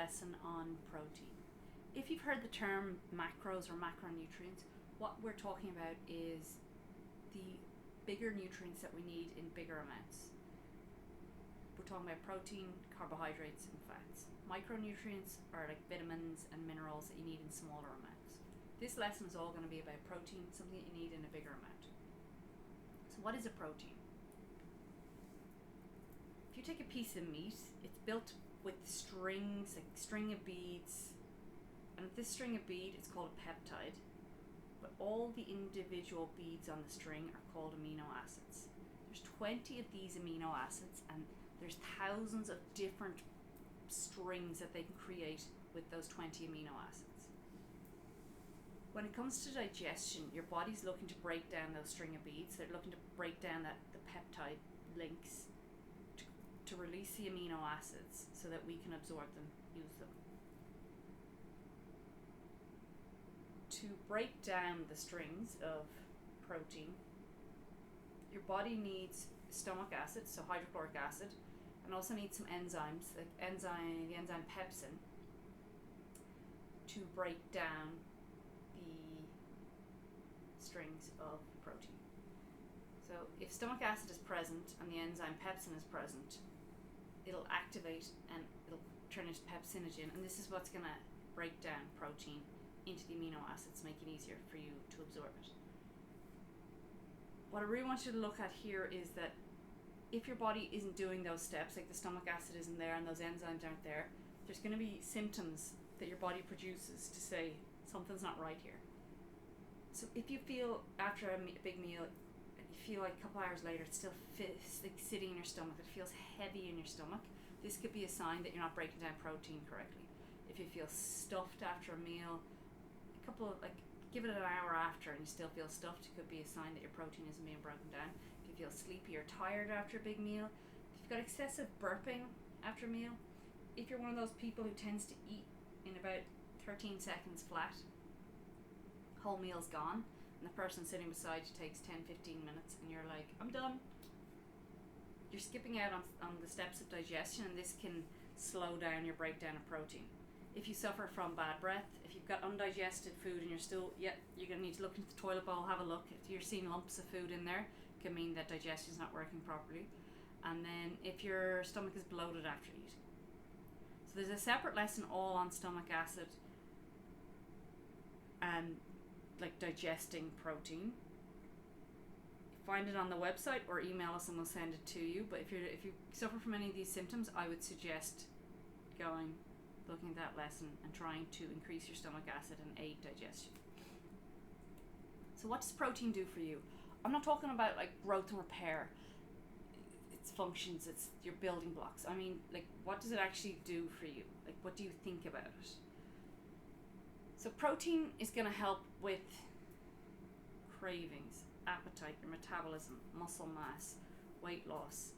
lesson on protein. If you've heard the term macros or macronutrients, what we're talking about is the bigger nutrients that we need in bigger amounts. We're talking about protein, carbohydrates, and fats. Micronutrients are like vitamins and minerals that you need in smaller amounts. This lesson is all going to be about protein, something that you need in a bigger amount. So what is a protein? If you take a piece of meat, it's built with strings, like string of beads, and this string of bead is called a peptide, but all the individual beads on the string are called amino acids. There's 20 of these amino acids, and there's thousands of different strings that they can create with those 20 amino acids. When it comes to digestion, your body's looking to break down those string of beads. They're looking to break down the peptide links to release the amino acids so that we can absorb them, use them. To break down the strings of protein, your body needs stomach acid, so hydrochloric acid, and also needs some enzymes, the enzyme pepsin, to break down the strings of protein. So if stomach acid is present and the enzyme pepsin is present, it'll activate and it'll turn into pepsinogen, and this is what's going to break down protein into the amino acids, make it easier for you to absorb it. What I really want you to look at here is that if your body isn't doing those steps, like the stomach acid isn't there and those enzymes aren't there, there's going to be symptoms that your body produces to say something's not right here. So if you feel after a big meal, you feel like a couple hours later it's still like sitting in your stomach, it feels heavy in your stomach, this could be a sign that you're not breaking down protein correctly. If you feel stuffed after a meal, give it an hour after and you still feel stuffed, it could be a sign that your protein isn't being broken down. If you feel sleepy or tired after a big meal, if you've got excessive burping after a meal, if you're one of those people who tends to eat in about 13 seconds flat, whole meal's gone, and the person sitting beside you takes 10-15 minutes and you're like, I'm done, you're skipping out on the steps of digestion, and this can slow down your breakdown of protein. If you suffer from bad breath, if you've got undigested food and you're going to need to look into the toilet bowl, have a look. If you're seeing lumps of food in there, it can mean that digestion's not working properly. And then if your stomach is bloated after you eat. So there's a separate lesson all on stomach acid and like digesting protein. Find it on the website or email us and we'll send it to you. But if you suffer from any of these symptoms, I would suggest looking at that lesson and trying to increase your stomach acid and aid digestion. So what does protein do for you? I'm not talking about like growth and repair, its functions, it's your building blocks. I mean, like, what does it actually do for you? Like, what do you think about it? So protein is going to help with cravings, appetite, your metabolism, muscle mass, weight loss,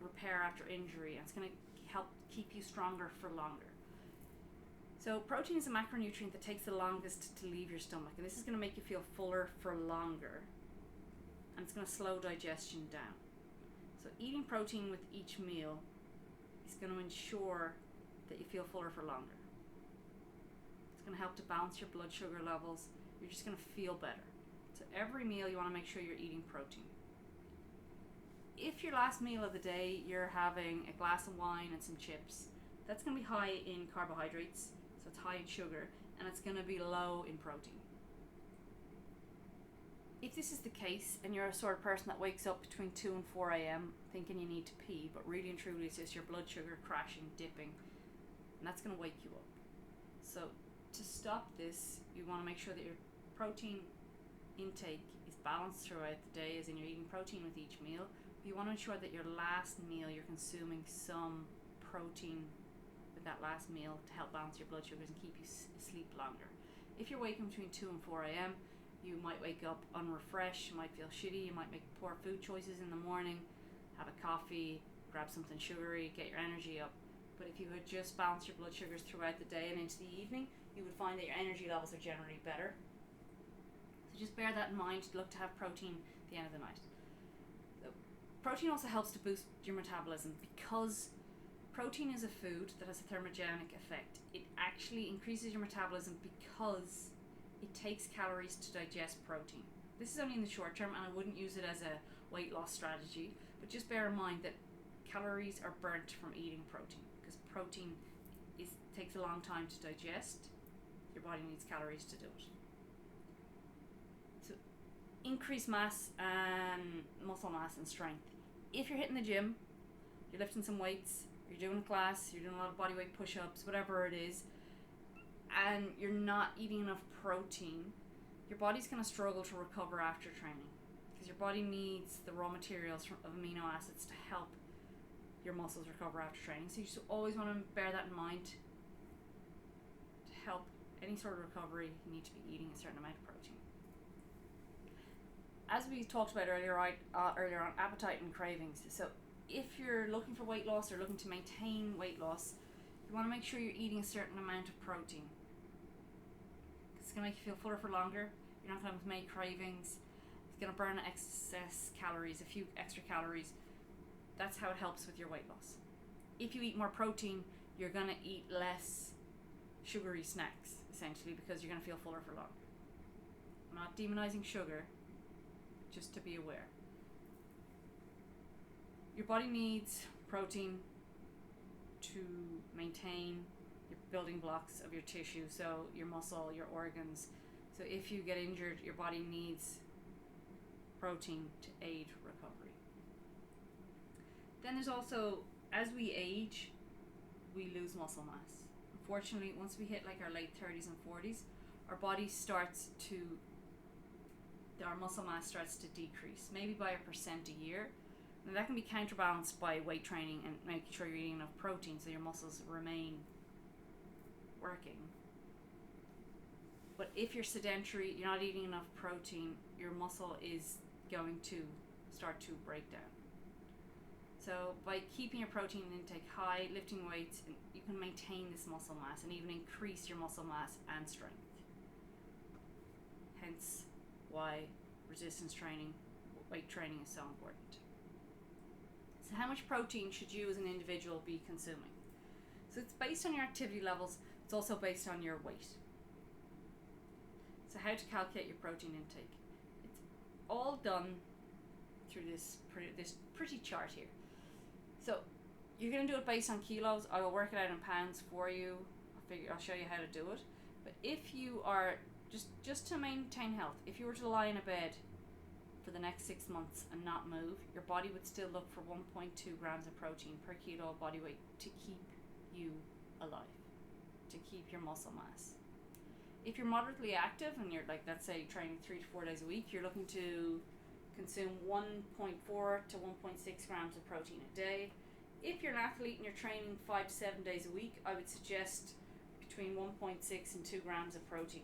repair after injury, and it's going to help keep you stronger for longer. So protein is a macronutrient that takes the longest to leave your stomach, and this is going to make you feel fuller for longer, and it's going to slow digestion down. So eating protein with each meal is going to ensure that you feel fuller for longer. It's going to help to balance your blood sugar levels. You're just going to feel better. So every meal you want to make sure you're eating protein. If your last meal of the day you're having a glass of wine and some chips, that's going to be high in carbohydrates, so it's high in sugar, and it's going to be low in protein. If this is the case and you're a sort of person that wakes up between 2 and 4 a.m. thinking you need to pee, but really and truly it's just your blood sugar crashing, dipping, and that's going to wake you up. So to stop this, you want to make sure that your protein intake is balanced throughout the day, as in you're eating protein with each meal. You want to ensure that your last meal you're consuming some protein with that last meal to help balance your blood sugars and keep you asleep longer. If you're waking between 2 and 4 a.m., you might wake up unrefreshed, you might feel shitty, you might make poor food choices in the morning, have a coffee, grab something sugary, get your energy up. But if you would just balance your blood sugars throughout the day and into the evening, you would find that your energy levels are generally better. So just bear that in mind. Look to have protein at the end of the night. So protein also helps to boost your metabolism because protein is a food that has a thermogenic effect. It actually increases your metabolism because it takes calories to digest protein. This is only in the short term, and I wouldn't use it as a weight loss strategy, but just bear in mind that calories are burnt from eating protein, because protein takes a long time to digest. Your body needs calories to do it. So increase mass and muscle mass and strength. If you're hitting the gym, you're lifting some weights, you're doing a class, you're doing a lot of body weight push-ups, whatever it is, and you're not eating enough protein, your body's going to struggle to recover after training, because your body needs the raw materials of amino acids to help your muscles recover after training. So you just always want to bear that in mind. To help any sort of recovery, you need to be eating a certain amount of protein. As we talked about earlier on, appetite and cravings. So if you're looking for weight loss or looking to maintain weight loss, you want to make sure you're eating a certain amount of protein. It's going to make you feel fuller for longer. You're not going to have as many cravings. It's going to burn excess calories, a few extra calories. That's how it helps with your weight loss. If you eat more protein, you're going to eat less sugary snacks, essentially, because you're going to feel fuller for longer. I'm not demonizing sugar, just to be aware. Your body needs protein to maintain your building blocks of your tissue, so your muscle, your organs. So if you get injured, your body needs protein to aid recovery. Then there's also, as we age, we lose muscle mass. Unfortunately, once we hit like our late 30s and 40s, our muscle mass starts to decrease, maybe by 1% a year. And that can be counterbalanced by weight training and making sure you're eating enough protein so your muscles remain working. But if you're sedentary, you're not eating enough protein, your muscle is going to start to break down. So by keeping your protein intake high, lifting weights, you can maintain this muscle mass and even increase your muscle mass and strength. Hence why resistance training, weight training is so important. So how much protein should you as an individual be consuming? So it's based on your activity levels, it's also based on your weight. So how to calculate your protein intake? It's all done through this pretty chart here. So you're going to do it based on kilos. I will work it out in pounds for you. I'll show you how to do it. But if you are just to maintain health, if you were to lie in a bed for the next 6 months and not move, your body would still look for 1.2 grams of protein per kilo of body weight to keep you alive, to keep your muscle mass. If you're moderately active and you're like, let's say, training 3 to 4 days a week, you're looking to consume 1.4 to 1.6 grams of protein a day. If you're an athlete and you're training 5 to 7 days a week, I would suggest between 1.6 and 2 grams of protein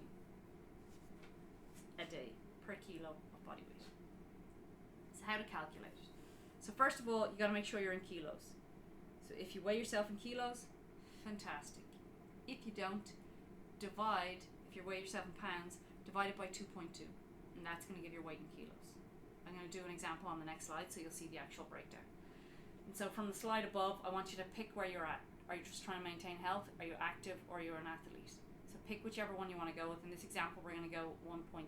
a day per kilo of body weight. So how to calculate it? So first of all, you got to make sure you're in kilos. So if you weigh yourself in kilos, fantastic. If you don't, divide, if you weigh yourself in pounds, divide it by 2.2, and that's going to give your weight in kilos. I'm going to do an example on the next slide so you'll see the actual breakdown. And so from the slide above, I want you to pick where you're at. Are you just trying to maintain health? Are you active? Or are you an athlete? So pick whichever one you want to go with. In this example, we're going to go 1.6.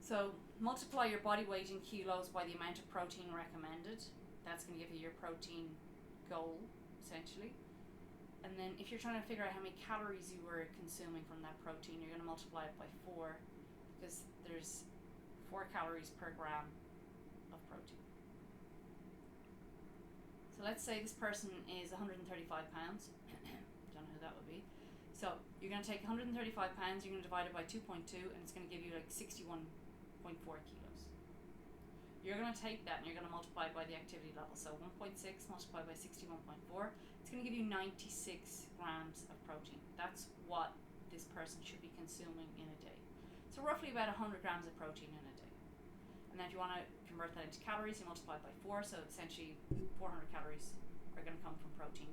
So multiply your body weight in kilos by the amount of protein recommended. That's going to give you your protein goal, essentially. And then if you're trying to figure out how many calories you were consuming from that protein, you're going to multiply it by 4, because there's 4 calories per gram of protein. So let's say this person is 135 pounds. Don't know who that would be. So you're going to take 135 pounds, you're going to divide it by 2.2, and it's going to give you like 61.4 kilos. You're going to take that and you're going to multiply it by the activity level. So 1.6 multiplied by 61.4, it's going to give you 96 grams of protein. That's what this person should be consuming in a day. So roughly about 100 grams of protein in a day. And then if you want to convert that into calories, you multiply it by 4, so essentially 400 calories are going to come from protein